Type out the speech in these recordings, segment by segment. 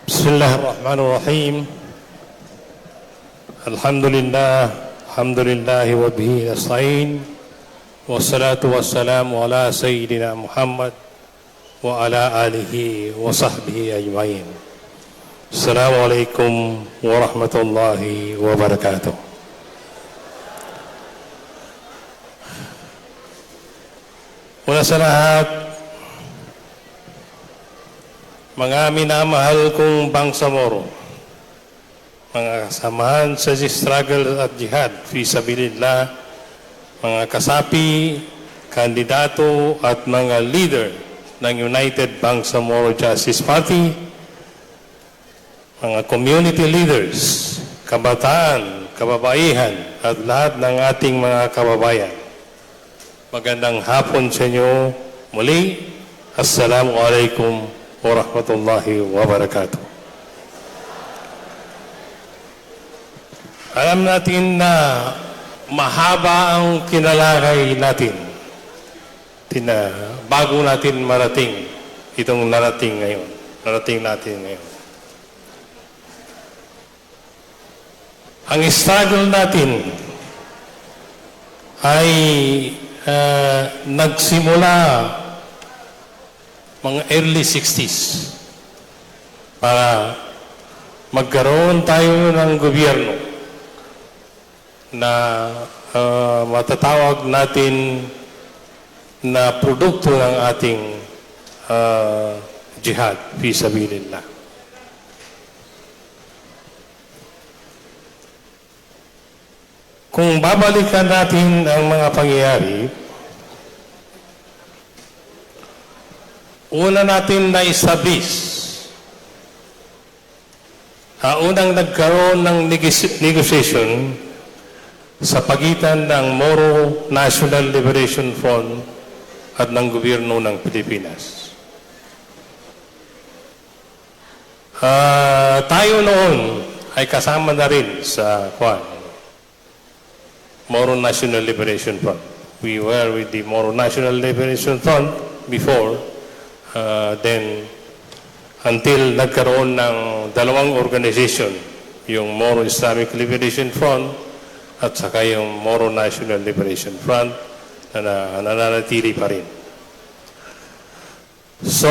بسم الله الرحمن الرحيم الحمد لله وبه نستعين والصلاة والسلام على سيدنا محمد وعلى آله وصحبه أجمعين. السلام عليكم ورحمة الله وبركاته. Una sa lahat, mga minamahal kong Bangsamoro, mga kasamahan sa struggle at jihad, fi sabilillah, mga kasapi, kandidato at mga leader ng United Bangsamoro Justice Party, mga community leaders, kabataan, kababaihan at lahat ng ating mga kababayan. Magandang hapon sa inyo muli. Assalamualaikum warahmatullahi wabarakatuh. Alam natin na mahaba ang kinalakay natin. Bago natin marating itong narating natin ngayon. Ang struggle natin ay nagsimula mga early 60s para magkaroon tayo ng gobyerno na matatawag natin na produkto ng ating jihad fi sabilillah. Kung babalikan natin ang mga pangyayari, una natin na-establish, unang nagkaroon ng negotiation sa pagitan ng Moro National Liberation Front at ng gobyerno ng Pilipinas. Tayo noon ay kasama na rin sa Moro National Liberation Front. We were with the Moro National Liberation Front before, then until nagkaroon ng dalawang organization, yung Moro Islamic Liberation Front at saka yung Moro National Liberation Front na nananatili pa rin. So,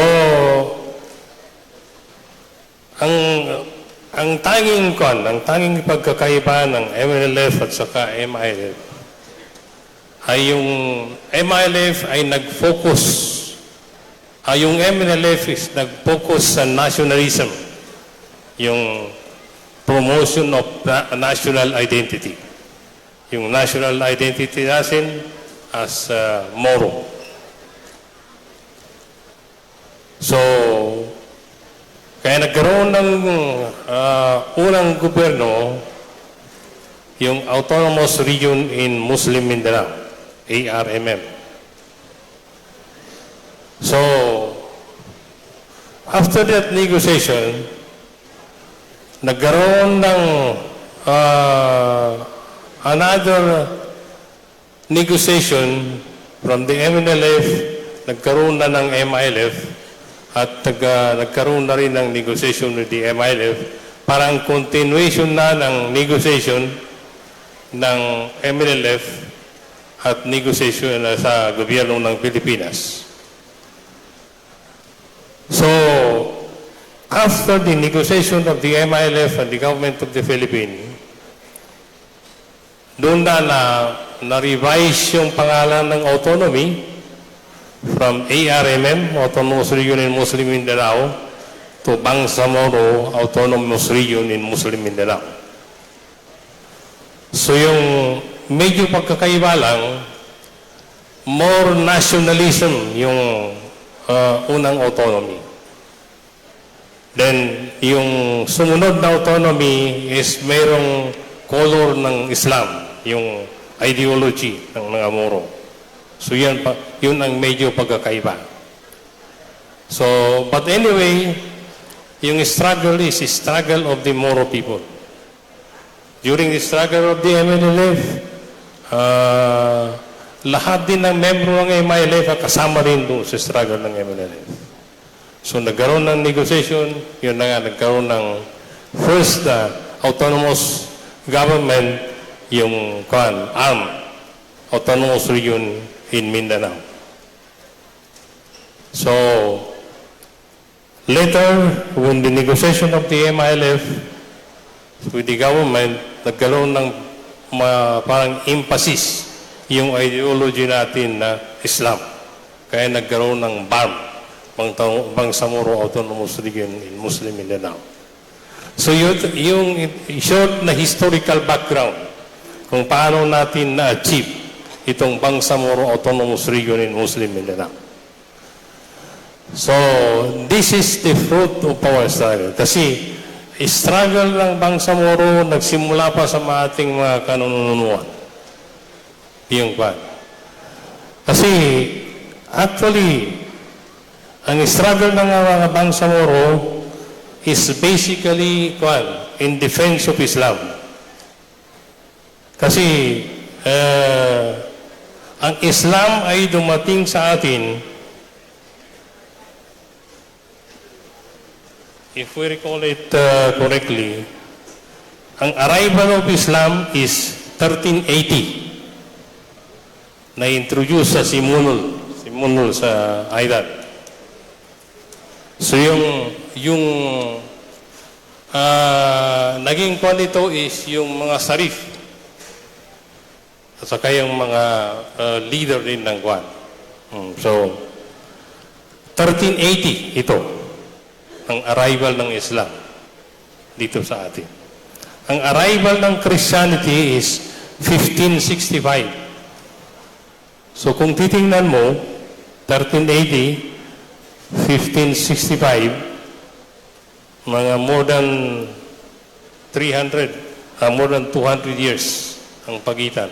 ang tanging pagkakaiba ng MNLF at saka MILF ay yung MILF ay nag-focus, yung MNLF is nag-focus sa nationalism, yung promotion of national identity. Yung national identity natin as Moro. So, kaya nagkaroon ng unang gobyerno, yung Autonomous Region in Muslim Mindanao, ARMM. So, after that negotiation, nagkaroon ng another negotiation from the MNLF, nagkaroon na ng MILF, at nagkaroon na rin ng negotiation with the MILF, parang continuation na ng negotiation ng MNLF at negotiation na sa gobyerno ng Pilipinas. So, after the negotiation of the MILF and the government of the Philippines, doon na-revise yung pangalan ng autonomy from ARMM, Autonomous Region in Muslim Mindanao, to Bangsamoro, Autonomous Region in Muslim Mindanao. So yung medyo pagkakaiba lang, more nationalism yung unang autonomy. Then yung sumunod na autonomy is mayroong color ng Islam, yung ideology ng mga Moro. So yun ang medyo pagkakaiba. So, but anyway, yung struggle is a struggle of the Moro people. During the struggle of the MNLF, lahat din ng membro ng MILF kasama rin doon sa struggle ng MNLF. So nagkaroon ng negotiation, yun na nga, nagkaroon ng first autonomous government, yung armed autonomous region in Mindanao. So, later, when the negotiation of the MILF with the government, nagkaroon ng parang emphasis yung ideology natin na Islam. Kaya nagkaroon ng BARM, Bangsamoro Autonomous Region in Muslim Mindanao. So yung short na historical background kung paano natin na-achieve itong Bangsamoro Autonomous Region in Muslim Mindanao. So, this is the fruit of our struggle. Kasi, struggle ng Bangsamoro nagsimula pa sa ating mga kanununuan. Yung pa. Kasi, actually, ang struggle ng mga Bangsamoro is basically in defense of Islam. Kasi, ang Islam ay dumating sa atin, if we recall it correctly, ang arrival of Islam is 1380. Na-introduce sa Simunul sa Aydad. So yung naging kwan ito is yung mga sarif at saka yung mga leader din ng kwan. So 1380 ito ang arrival ng Islam dito sa atin. Ang arrival ng Christianity is 1565. So kung titingnan mo, 1380, 1565, mga more than 200 years ang pagitan.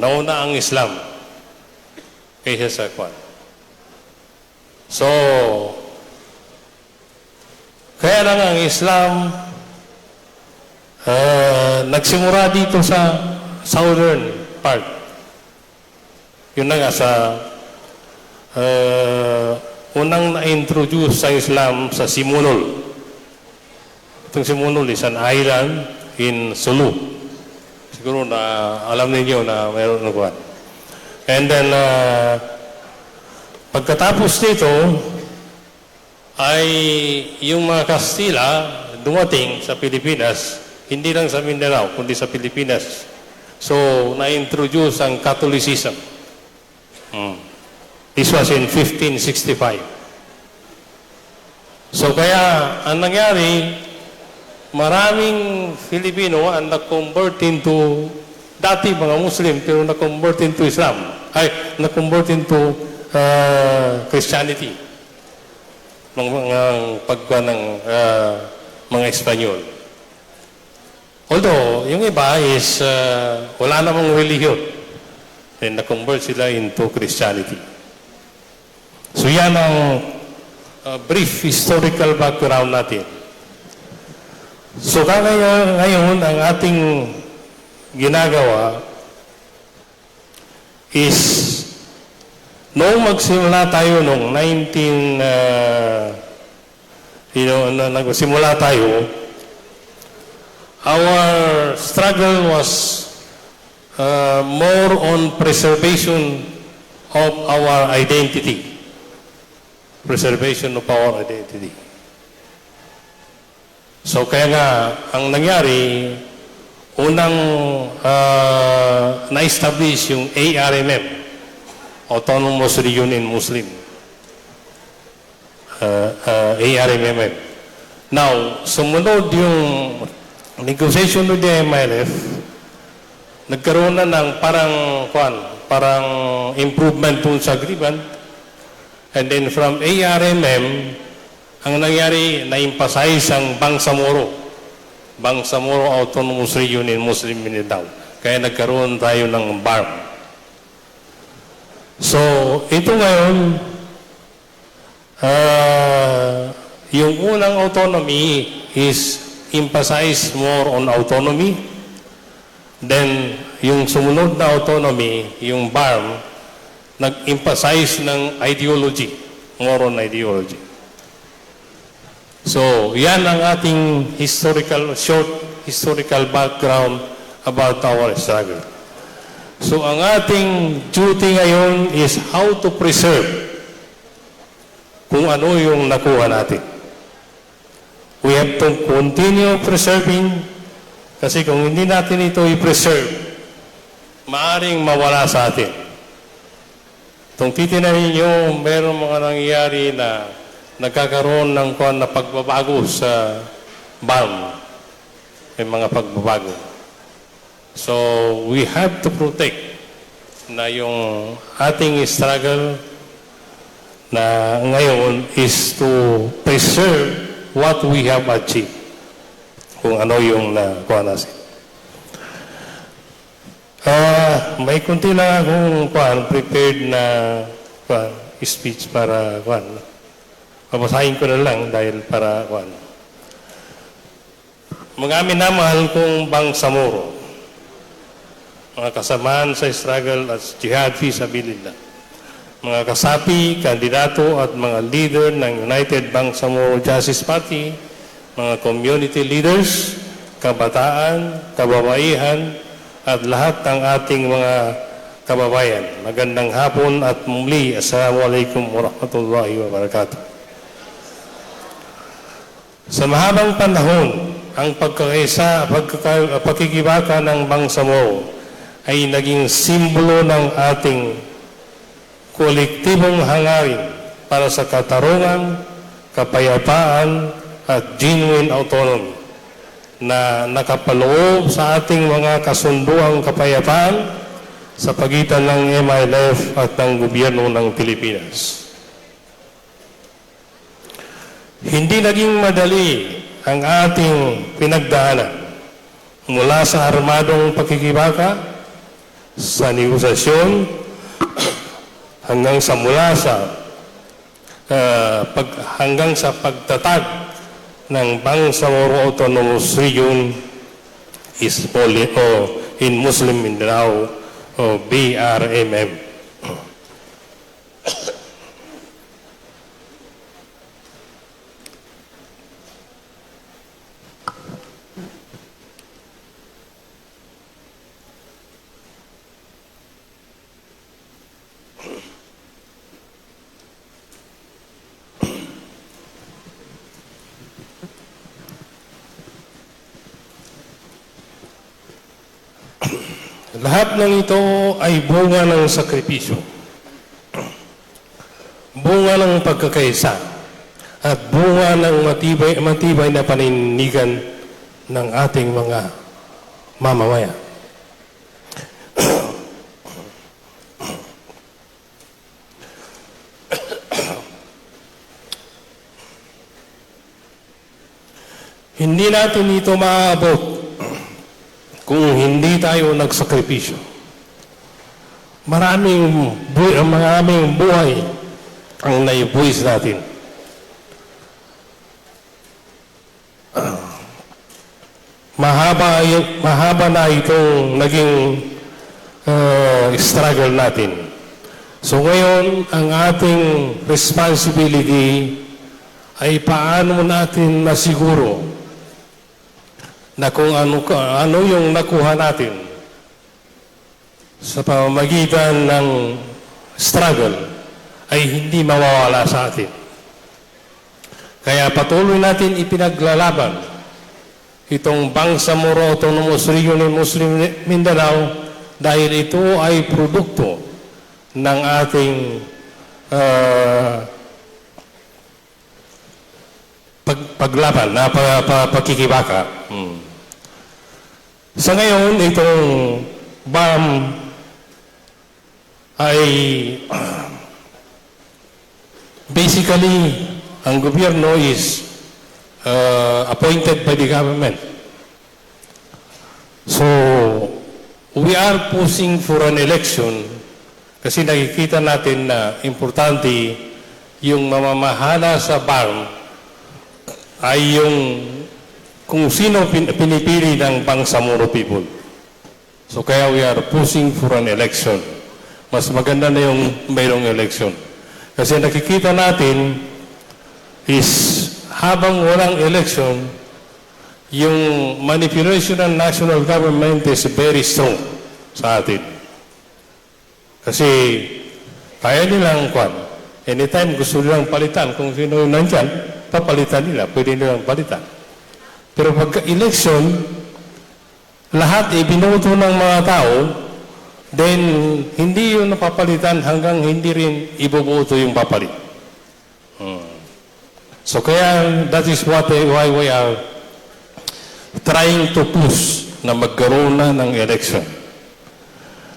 Nauna ang Islam kaysa sa kwan. So, kaya lang ang Islam nagsimula dito sa southern part. Yun na nga sa unang na-introduce sa Islam sa Simunul. Itong Simunul is an island in Sulu. Siguro na alam ninyo na mayroon na kuwan. And then pagkatapos nito ay yung mga Kastila dumating sa Pilipinas, hindi lang sa Mindanao, kundi sa Pilipinas. So, na-introduce ang Catholicism. This was in 1565. So, kaya, ang nangyari, maraming Filipino ang na-convert into, dati mga Muslim, pero na-convert into Islam. Na-convert into Christianity. Ng mga pagkuha ng mga Espanyol. Although, yung iba is wala namang religion. Then, na-convert sila into Christianity. So, yan ang brief historical background natin. So, ngayon, ang ating ginagawa is noong magsimula tayo noong nagsimula tayo, our struggle was more on preservation of our identity. Preservation of our identity. So kaya nga, ang nangyari, unang na-establish yung ARMM, Autonomous Region in Muslim. ARMM. Now, sumunod yung negotiation with the MILF, nagkaroon na ng parang improvement dun sa agreement. And then from ARMM, ang nangyari, na-emphasize ang Bangsamoro Autonomous Region in Muslim Mindanao. Kaya nagkaroon tayo ng BARM. So, ito ngayon, yung unang autonomy is emphasize more on autonomy. Then, yung sumunod na autonomy, yung BARM, nag-emphasize ng ideology Moron ideology. So, yan ang ating short historical background about our struggle. So, ang ating duty ngayon is how to preserve kung ano yung nakuha natin. We have to continue preserving kasi kung hindi natin ito i-preserve, maaring mawala sa atin. Kung titinahin nyo, mayroong mga nangyayari na nagkakaroon ng na pagbabago sa BAM. May mga pagbabago. So, we have to protect na yung ating struggle na ngayon is to preserve what we have achieved. Kung ano yung nakuha natin. May kunti lang akong prepared na speech para babasahin ko na lang dahil para mga minamahal kong Bangsamoro, mga kasamaan sa struggle at jihad fi sabilillah, mga kasapi, kandidato at mga leader ng United Bangsamoro Justice Party, mga community leaders, kabataan, kababaihan, at lahat ng ating mga kababayan. Magandang hapon at muli, Assalamualaikum warahmatullahi wabarakatuh. Sa mahabang panahon, ang pagkikibaka ng Bangsamoro ay naging simbolo ng ating kolektibong hangarin para sa katarungan, kapayapaan at genuine autonomy na nakapaloob sa ating mga kasunduang kapayapaan sa pagitan ng MILF at ng gobyerno ng Pilipinas. Hindi naging madali ang ating pinagdaanan mula sa armadong pakikibaka, sa negosasyon, hanggang sa pagtatag ng Bangsamoro Autonomous Region in Muslim Mindanao o BRMM. Lahat ng ito ay bunga ng sakripisyo, bunga ng pagkakaisa, at bunga ng matibay na panindigan ng ating mga mamamayan. Hindi natin ito maaabot kung hindi tayo nagsakripisyo. Maraming buhay ang naibuwis natin. Mahaba na itong naging struggle natin. So ngayon, ang ating responsibility ay paano natin nasiguro na kung ano yung nakuha natin sa pamamagitan ng struggle ay hindi mawawala sa atin. Kaya patuloy natin ipinaglalaban itong Bangsamoro Autonomous Region in Muslim Mindanao dahil ito ay produkto ng ating paglaban na pagkikibaka. Sa ngayon, itong BAM ay basically, ang gobyerno is appointed by the government. So, we are pushing for an election kasi nakikita natin na importante yung mamamahala sa BAM ay yung kung sino pinipili ng Bangsamoro people. So kaya we are pushing for an election. Mas maganda na yung mayroong election. Kasi nakikita natin is habang walang election, yung manipulation ng national government is very strong sa atin. Kasi kaya nilang kwan. Anytime gusto nilang palitan, kung sino yung nandyan, papalitan nila, pwede nilang palitan. Pero pagka-election, lahat ibinoto ng mga tao, then hindi yun napapalitan hanggang hindi rin iboboto yung papalit. So kaya that is why we are trying to push na magkaroon na ng election.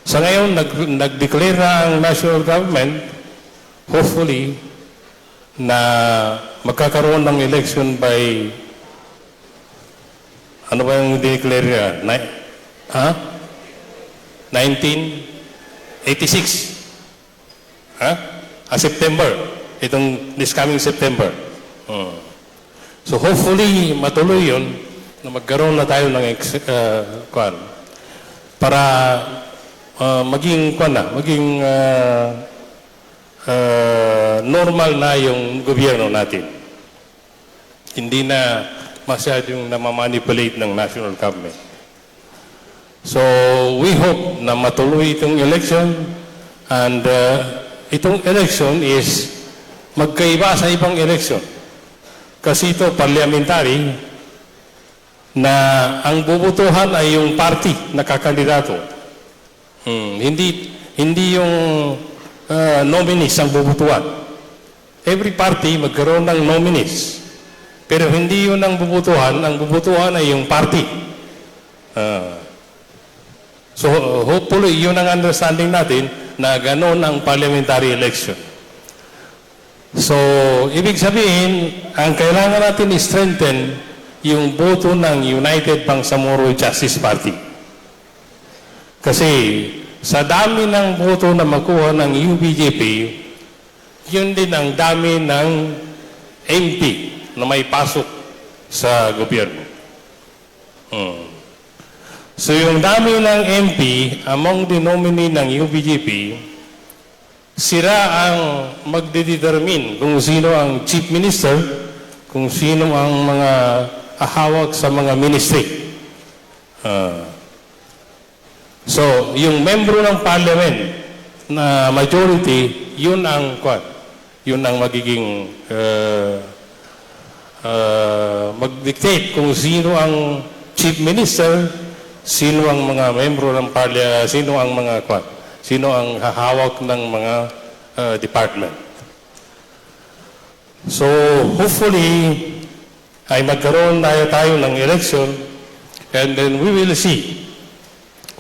Sa ngayon, nag-declare na ang national government, hopefully, na magkakaroon ng election by, ano ba yung declare niya? 1986? September. Itong this coming September. So hopefully, matuloy yun na magkaroon na tayo ng para maging normal na yung gobyerno natin. Hindi na masyadong namamanipulate ng national government. So we hope na matuloy itong election, and itong election is magkaiba sa ibang election. Kasi ito parliamentary na ang bubutuhan ay yung party na kakandidato. Hindi yung nominees ang bubutuhan. Every party magkaroon ng nominees. Pero hindi yun ang bubutuhan. Ang bubutuhan ay yung party. So hopefully yun ang understanding natin na ganoon ang parliamentary election. So ibig sabihin, ang kailangan natin i-strengthen yung boto ng United Bangsamoro Justice Party. Kasi sa dami ng boto na makuha ng UBJP, yun din ang dami ng MP na may pasok sa gobyerno. So yung dami ng MP among the nominee ng UBJP, sila ang magdedetermine kung sino ang chief minister, kung sino ang mga ahawak sa mga ministry. So, yung membro ng parliament na majority, yun ang magiging mag-dictate kung sino ang chief minister, sino ang mga membro ng parliament, sino ang hahawak ng mga department. So, hopefully, ay magkaroon tayo ng election, and then we will see.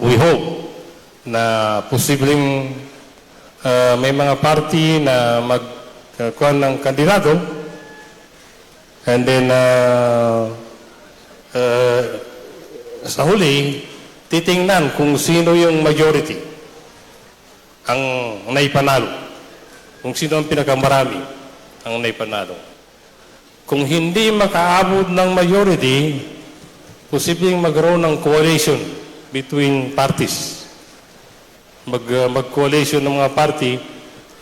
We hope na posibleng may mga party na magkuhan ng kandidato, and then sa huli, titingnan kung sino yung majority ang naipanalo, kung sino ang pinakamarami ang naipanalo. Kung hindi makaabot ng majority, posibleng magkaroon ng coalition between parties. Mag-coalition ng mga party,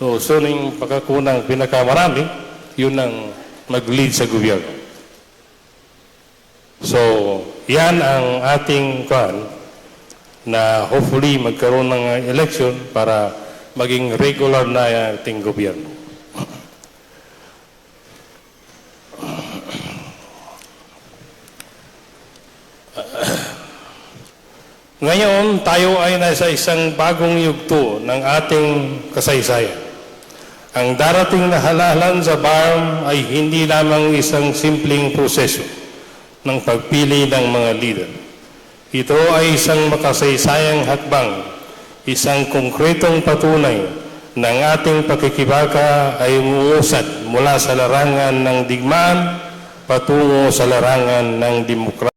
so yung pagkakunang pinakamarami, yun ang mag-lead sa gobyerno. So, yan ang ating na hopefully magkaroon ng election para maging regular na ating gobyerno. Ngayon, tayo ay nasa isang bagong yugto ng ating kasaysayan. Ang darating na halalan sa BARM ay hindi lamang isang simpleng proseso ng pagpili ng mga leader. Ito ay isang makasaysayang hakbang, isang konkretong patunay ng ating pakikibaka ay umuusad mula sa larangan ng digmaan patungo sa larangan ng demokrasya.